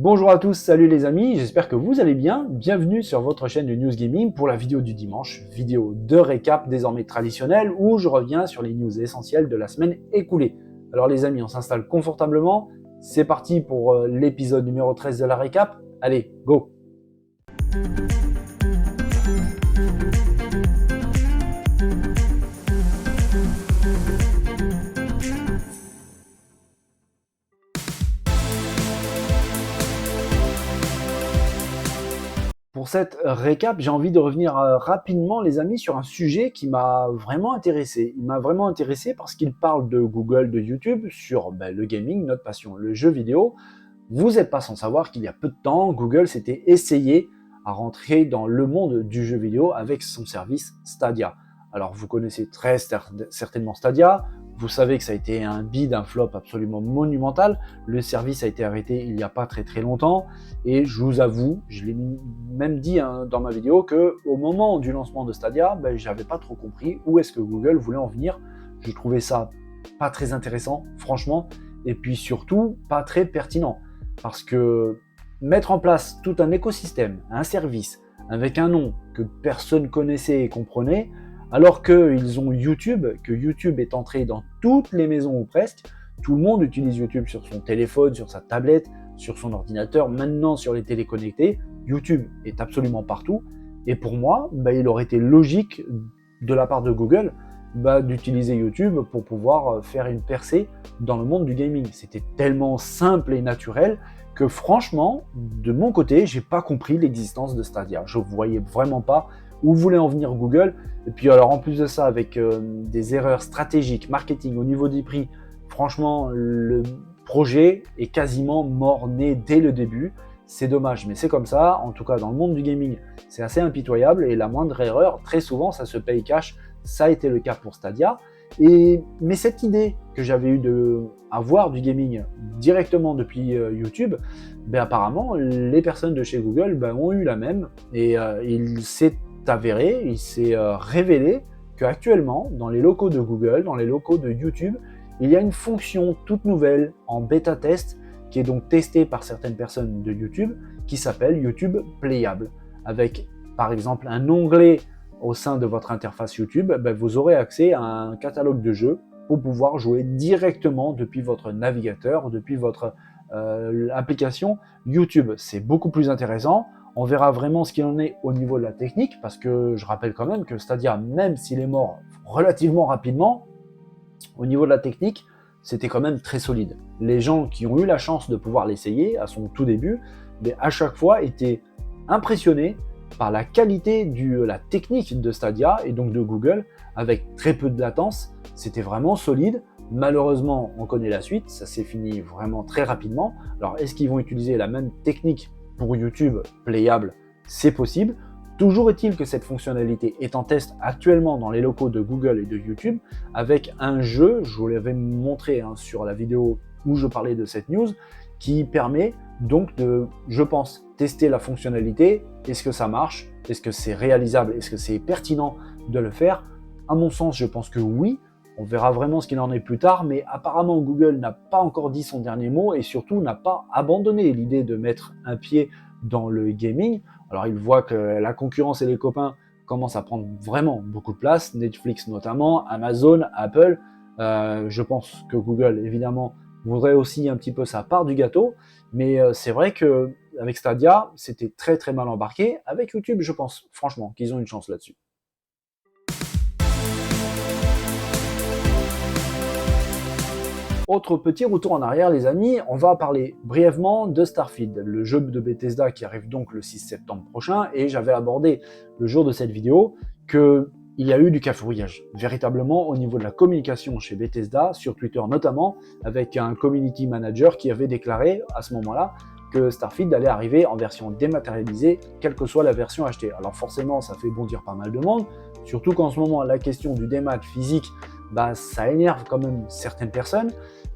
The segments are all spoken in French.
Bonjour à tous, salut les amis, j'espère que vous allez bien. Bienvenue sur votre chaîne de News Gaming pour la vidéo du dimanche, vidéo de récap désormais traditionnelle où je reviens sur les news essentielles de la semaine écoulée. Alors les amis, on s'installe confortablement, c'est parti pour l'épisode numéro 13 de la récap. Allez, go! Pour cette récap, j'ai envie de revenir rapidement, les amis, sur un sujet qui m'a vraiment intéressé. Il m'a vraiment intéressé parce qu'il parle de Google, de YouTube, sur le gaming, notre passion, le jeu vidéo. Vous n'êtes pas sans savoir qu'il y a peu de temps, Google s'était essayé à rentrer dans le monde du jeu vidéo avec son service Stadia. Alors vous connaissez très certainement Stadia, vous savez que ça a été un bid, un flop absolument monumental. Le service a été arrêté il n'y a pas très longtemps et je vous avoue, je l'ai même dit dans ma vidéo qu'au moment du lancement de Stadia, j'avais pas trop compris où est-ce que Google voulait en venir. Je trouvais ça pas très intéressant, franchement, et puis surtout pas très pertinent. Parce que mettre en place tout un écosystème, un service, avec un nom que personne connaissait et comprenait, alors qu'ils ont YouTube, que YouTube est entré dans toutes les maisons ou presque, tout le monde utilise YouTube sur son téléphone, sur sa tablette, sur son ordinateur, maintenant sur les téléconnectés, YouTube est absolument partout, et pour moi, il aurait été logique de la part de Google d'utiliser YouTube pour pouvoir faire une percée dans le monde du gaming. C'était tellement simple et naturel que franchement, de mon côté, j'ai pas compris l'existence de Stadia. Je voyais vraiment pas où voulait en venir Google. Et puis alors en plus de ça, avec des erreurs stratégiques, marketing au niveau des prix, franchement, le projet est quasiment mort-né dès le début. C'est dommage, mais c'est comme ça. En tout cas, dans le monde du gaming, c'est assez impitoyable et la moindre erreur, très souvent, ça se paye cash. Ça a été le cas pour Stadia. Mais cette idée que j'avais eue d'avoir du gaming directement depuis YouTube, apparemment, les personnes de chez Google ont eu la même. Et il s'est avéré, il s'est révélé qu'actuellement, dans les locaux de Google, dans les locaux de YouTube, il y a une fonction toute nouvelle en bêta test qui est donc testée par certaines personnes de YouTube qui s'appelle YouTube Playable. Avec par exemple un onglet au sein de votre interface YouTube, vous aurez accès à un catalogue de jeux pour pouvoir jouer directement depuis votre navigateur, depuis votre application YouTube. C'est beaucoup plus intéressant. On verra vraiment ce qu'il en est au niveau de la technique, parce que je rappelle quand même que Stadia, même s'il est mort relativement rapidement, au niveau de la technique, c'était quand même très solide. Les gens qui ont eu la chance de pouvoir l'essayer à son tout début, à chaque fois étaient impressionnés par la qualité de la technique de Stadia et donc de Google, avec très peu de latence. C'était vraiment solide. Malheureusement, on connaît la suite, ça s'est fini vraiment très rapidement. Alors, est-ce qu'ils vont utiliser la même technique pour YouTube Playable? C'est possible. Toujours est-il que cette fonctionnalité est en test actuellement dans les locaux de Google et de YouTube avec un jeu, je vous l'avais montré sur la vidéo où je parlais de cette news, qui permet donc de, je pense, tester la fonctionnalité. Est-ce que ça marche? Est-ce que c'est réalisable? Est-ce que c'est pertinent de le faire? À mon sens, je pense que oui. On verra vraiment ce qu'il en est plus tard, mais apparemment Google n'a pas encore dit son dernier mot et surtout n'a pas abandonné l'idée de mettre un pied dans le gaming. Alors il voit que la concurrence et les copains commencent à prendre vraiment beaucoup de place, Netflix notamment, Amazon, Apple. Je pense que Google, évidemment, voudrait aussi un petit peu sa part du gâteau, mais c'est vrai qu'avec Stadia, c'était très mal embarqué. Avec YouTube, je pense franchement qu'ils ont une chance là-dessus. Autre petit retour en arrière, les amis, on va parler brièvement de Starfield, le jeu de Bethesda qui arrive donc le 6 septembre prochain, et j'avais abordé le jour de cette vidéo qu'il y a eu du cafouillage, véritablement au niveau de la communication chez Bethesda, sur Twitter notamment, avec un community manager qui avait déclaré à ce moment-là que Starfield allait arriver en version dématérialisée, quelle que soit la version achetée. Alors forcément, ça fait bondir pas mal de monde, surtout qu'en ce moment, la question du démat physique, ça énerve quand même certaines personnes,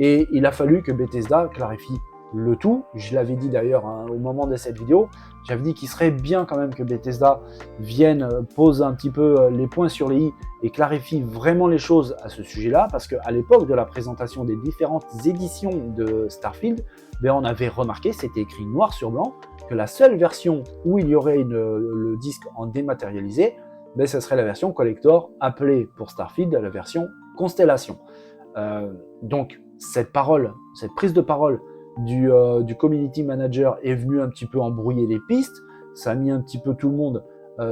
et il a fallu que Bethesda clarifie le tout. Je l'avais dit d'ailleurs au moment de cette vidéo, j'avais dit qu'il serait bien quand même que Bethesda vienne, pose un petit peu les points sur les i et clarifie vraiment les choses à ce sujet-là, parce qu'à l'époque de la présentation des différentes éditions de Starfield, ben, on avait remarqué, c'était écrit noir sur blanc, que la seule version où il y aurait le disque en dématérialisé, ben, ce serait la version collector appelée pour Starfield la version Constellation. Donc cette prise de parole du community manager est venue un petit peu embrouiller les pistes, ça a mis un petit peu tout le monde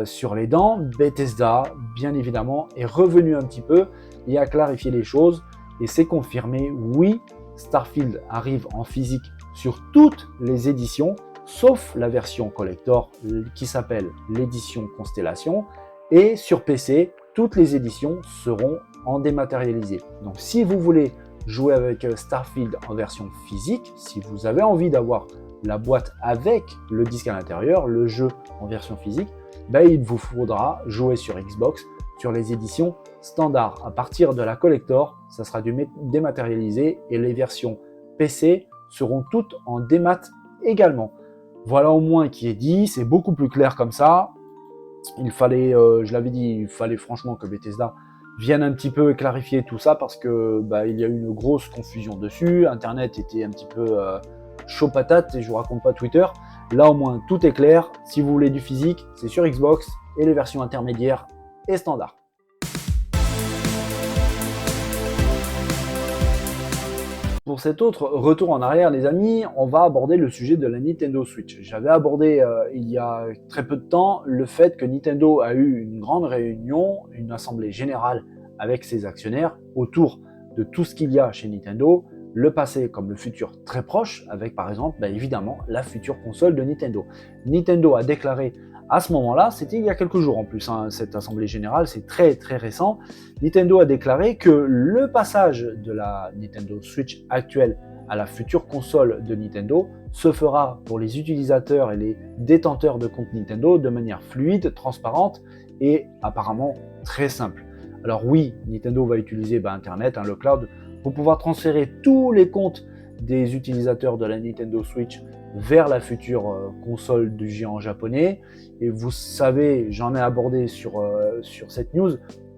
sur les dents. Bethesda, bien évidemment, est revenu un petit peu et a clarifié les choses et c'est confirmé, oui, Starfield arrive en physique sur toutes les éditions, sauf la version collector qui s'appelle l'édition Constellation, et sur PC, toutes les éditions seront en dématérialisé. Donc si vous voulez jouer avec Starfield en version physique, si vous avez envie d'avoir la boîte avec le disque à l'intérieur, le jeu en version physique, ben, il vous faudra jouer sur Xbox, sur les éditions standard. À partir de la collector, ça sera du dématérialisé et les versions PC seront toutes en démat également. Voilà au moins qui est dit, c'est beaucoup plus clair comme ça. Il fallait, je l'avais dit, il fallait franchement que Bethesda vienne un petit peu clarifier tout ça parce que bah, il y a eu une grosse confusion dessus. Internet était un petit peu chaud patate et je vous raconte pas Twitter. Là au moins tout est clair. Si vous voulez du physique, c'est sur Xbox et les versions intermédiaires et standard. Pour cet autre retour en arrière, les amis, on va aborder le sujet de la Nintendo Switch. J'avais abordé il y a très peu de temps le fait que Nintendo a eu une grande réunion, une assemblée générale avec ses actionnaires autour de tout ce qu'il y a chez Nintendo, le passé comme le futur très proche, avec par exemple, évidemment, la future console de Nintendo. Nintendo a déclaré à ce moment-là, c'était il y a quelques jours en plus, cette assemblée générale, c'est très très récent. Nintendo a déclaré que le passage de la Nintendo Switch actuelle à la future console de Nintendo se fera pour les utilisateurs et les détenteurs de comptes Nintendo de manière fluide, transparente et apparemment très simple. Alors oui, Nintendo va utiliser Internet, le cloud, pour pouvoir transférer tous les comptes des utilisateurs de la Nintendo Switch vers la future console du géant japonais. Et vous savez, j'en ai abordé sur cette news,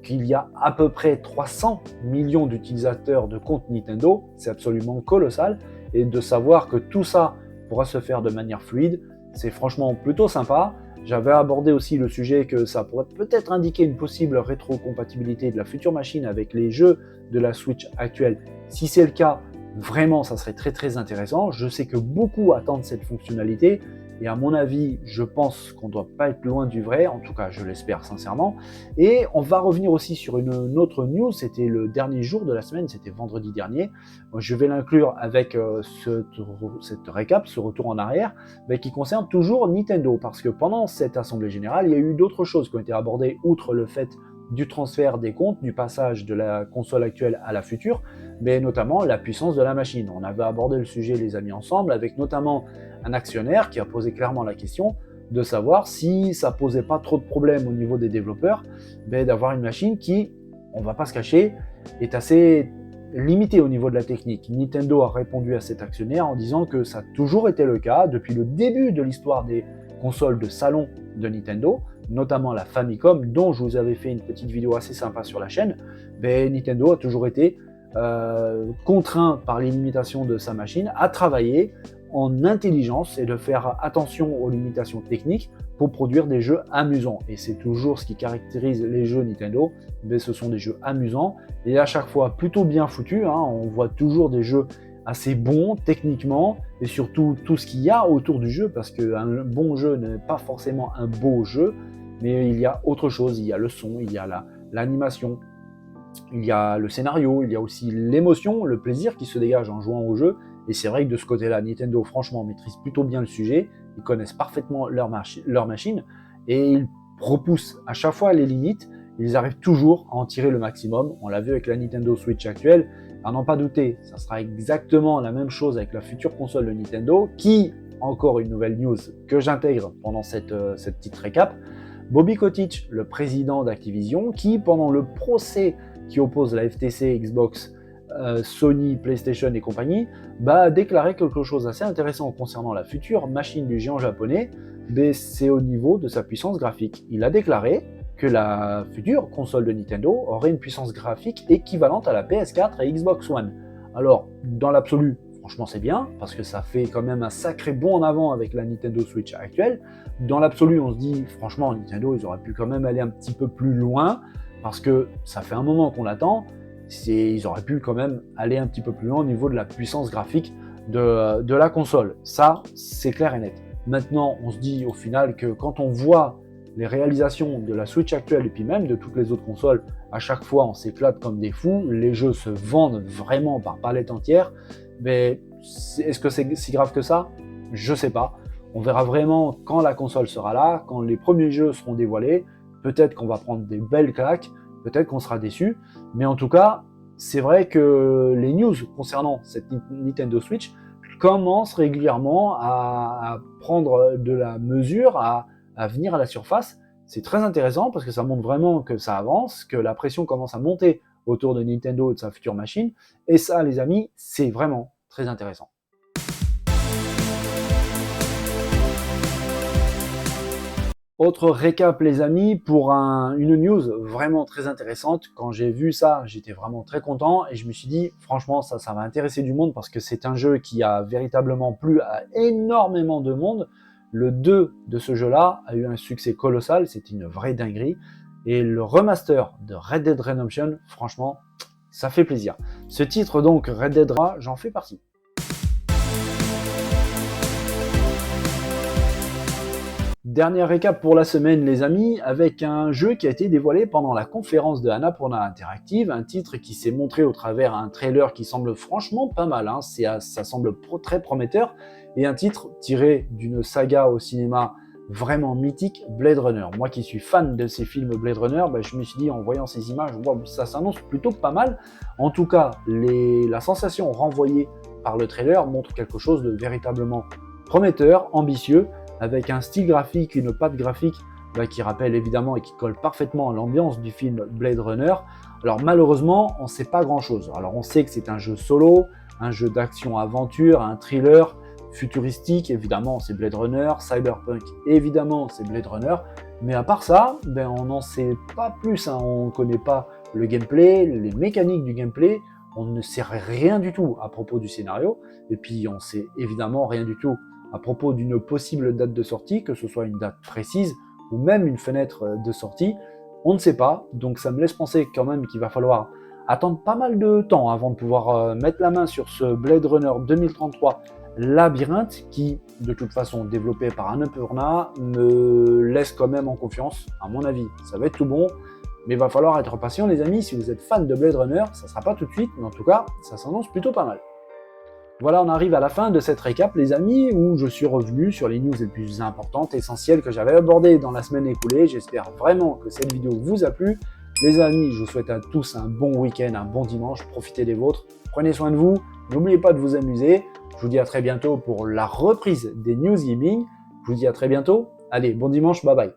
qu'il y a à peu près 300 millions d'utilisateurs de compte Nintendo. C'est absolument colossal. Et de savoir que tout ça pourra se faire de manière fluide, c'est franchement plutôt sympa. J'avais abordé aussi le sujet que ça pourrait peut-être indiquer une possible rétrocompatibilité de la future machine avec les jeux de la Switch actuelle. Si c'est le cas, vraiment, ça serait très très intéressant. Je sais que beaucoup attendent cette fonctionnalité et à mon avis, je pense qu'on ne doit pas être loin du vrai. En tout cas, je l'espère sincèrement. Et on va revenir aussi sur une autre news. C'était le dernier jour de la semaine, c'était vendredi dernier. Je vais l'inclure avec cette récap, ce retour en arrière, qui concerne toujours Nintendo. Parce que pendant cette assemblée générale, il y a eu d'autres choses qui ont été abordées, outre le fait du transfert des comptes, du passage de la console actuelle à la future, mais notamment la puissance de la machine. On avait abordé le sujet, les amis, ensemble, avec notamment un actionnaire qui a posé clairement la question de savoir si ça posait pas trop de problèmes au niveau des développeurs, d'avoir une machine qui, on va pas se cacher, est assez limitée au niveau de la technique. Nintendo a répondu à cet actionnaire en disant que ça a toujours été le cas depuis le début de l'histoire des consoles de salon de Nintendo, notamment la Famicom, dont je vous avais fait une petite vidéo assez sympa sur la chaîne. Nintendo a toujours été contraint par les limitations de sa machine à travailler en intelligence et de faire attention aux limitations techniques pour produire des jeux amusants. Et c'est toujours ce qui caractérise les jeux Nintendo, ce sont des jeux amusants et à chaque fois plutôt bien foutus. On voit toujours des jeux assez bons techniquement et surtout tout ce qu'il y a autour du jeu, parce qu'un bon jeu n'est pas forcément un beau jeu, mais il y a autre chose, il y a le son, il y a l'animation, il y a le scénario, il y a aussi l'émotion, le plaisir qui se dégage en jouant au jeu. Et c'est vrai que de ce côté-là, Nintendo, franchement, maîtrise plutôt bien le sujet. Ils connaissent parfaitement leur machine et ils repoussent à chaque fois les limites. Ils arrivent toujours à en tirer le maximum. On l'a vu avec la Nintendo Switch actuelle. À n'en pas douter, ça sera exactement la même chose avec la future console de Nintendo, qui, encore une nouvelle news que j'intègre pendant cette petite récap, Bobby Kotick, le président d'Activision, qui, pendant le procès qui oppose la FTC, Xbox, Sony, PlayStation et compagnie, a déclaré quelque chose d'assez intéressant concernant la future machine du géant japonais, c'est au niveau de sa puissance graphique. Il a déclaré que la future console de Nintendo aurait une puissance graphique équivalente à la PS4 et Xbox One. Alors, dans l'absolu, franchement c'est bien, parce que ça fait quand même un sacré bond en avant avec la Nintendo Switch actuelle. Dans l'absolu, on se dit, franchement, Nintendo, ils auraient pu quand même aller un petit peu plus loin, parce que ça fait un moment qu'on l'attend, ils auraient pu quand même aller un petit peu plus loin au niveau de la puissance graphique de la console. Ça, c'est clair et net. Maintenant, on se dit au final que quand on voit les réalisations de la Switch actuelle et puis même de toutes les autres consoles, à chaque fois on s'éclate comme des fous, les jeux se vendent vraiment par palette entière, mais est-ce que c'est si grave que ça? Je sais pas. On verra vraiment quand la console sera là, quand les premiers jeux seront dévoilés, peut-être qu'on va prendre des belles claques, peut-être qu'on sera déçu, mais en tout cas, c'est vrai que les news concernant cette Nintendo Switch commencent régulièrement à prendre de la mesure, à venir à la surface. C'est très intéressant parce que ça montre vraiment que ça avance, que la pression commence à monter autour de Nintendo et de sa future machine. Et ça, les amis, c'est vraiment très intéressant. Autre récap les amis, pour une news vraiment très intéressante. Quand j'ai vu ça, j'étais vraiment très content et je me suis dit franchement ça va intéresser du monde parce que c'est un jeu qui a véritablement plu à énormément de monde. Le 2 de ce jeu-là a eu un succès colossal, c'est une vraie dinguerie. Et le remaster de Red Dead Redemption, franchement, ça fait plaisir. Ce titre donc, Red Dead, j'en fais partie. Dernier récap pour la semaine les amis, avec un jeu qui a été dévoilé pendant la conférence de Annapurna Interactive, un titre qui s'est montré au travers un trailer qui semble franchement pas mal, hein. Ça semble très prometteur, et un titre tiré d'une saga au cinéma vraiment mythique, Blade Runner. Moi qui suis fan de ces films Blade Runner, je me suis dit en voyant ces images, ça s'annonce plutôt pas mal. En tout cas, la sensation renvoyée par le trailer montre quelque chose de véritablement prometteur, ambitieux, avec un style graphique, une patte graphique qui rappelle évidemment et qui colle parfaitement à l'ambiance du film Blade Runner. Alors malheureusement, on ne sait pas grand-chose. Alors on sait que c'est un jeu solo, un jeu d'action-aventure, un thriller futuristique, évidemment c'est Blade Runner, cyberpunk, évidemment c'est Blade Runner, mais à part ça, on n'en sait pas plus, hein. On ne connaît pas le gameplay, les mécaniques du gameplay, on ne sait rien du tout à propos du scénario, et puis on ne sait évidemment rien du tout à propos d'une possible date de sortie, que ce soit une date précise ou même une fenêtre de sortie, on ne sait pas, donc ça me laisse penser quand même qu'il va falloir attendre pas mal de temps avant de pouvoir mettre la main sur ce Blade Runner 2033 Labyrinthe qui, de toute façon, développé par Annapurna, me laisse quand même en confiance, à mon avis. Ça va être tout bon, mais il va falloir être patient les amis, si vous êtes fan de Blade Runner, ça ne sera pas tout de suite, mais en tout cas, ça s'annonce plutôt pas mal. Voilà, on arrive à la fin de cette récap, les amis, où je suis revenu sur les news les plus importantes, essentielles que j'avais abordées dans la semaine écoulée. J'espère vraiment que cette vidéo vous a plu. Les amis, je vous souhaite à tous un bon week-end, un bon dimanche. Profitez des vôtres. Prenez soin de vous. N'oubliez pas de vous amuser. Je vous dis à très bientôt pour la reprise des news gaming. Je vous dis à très bientôt. Allez, bon dimanche, bye bye.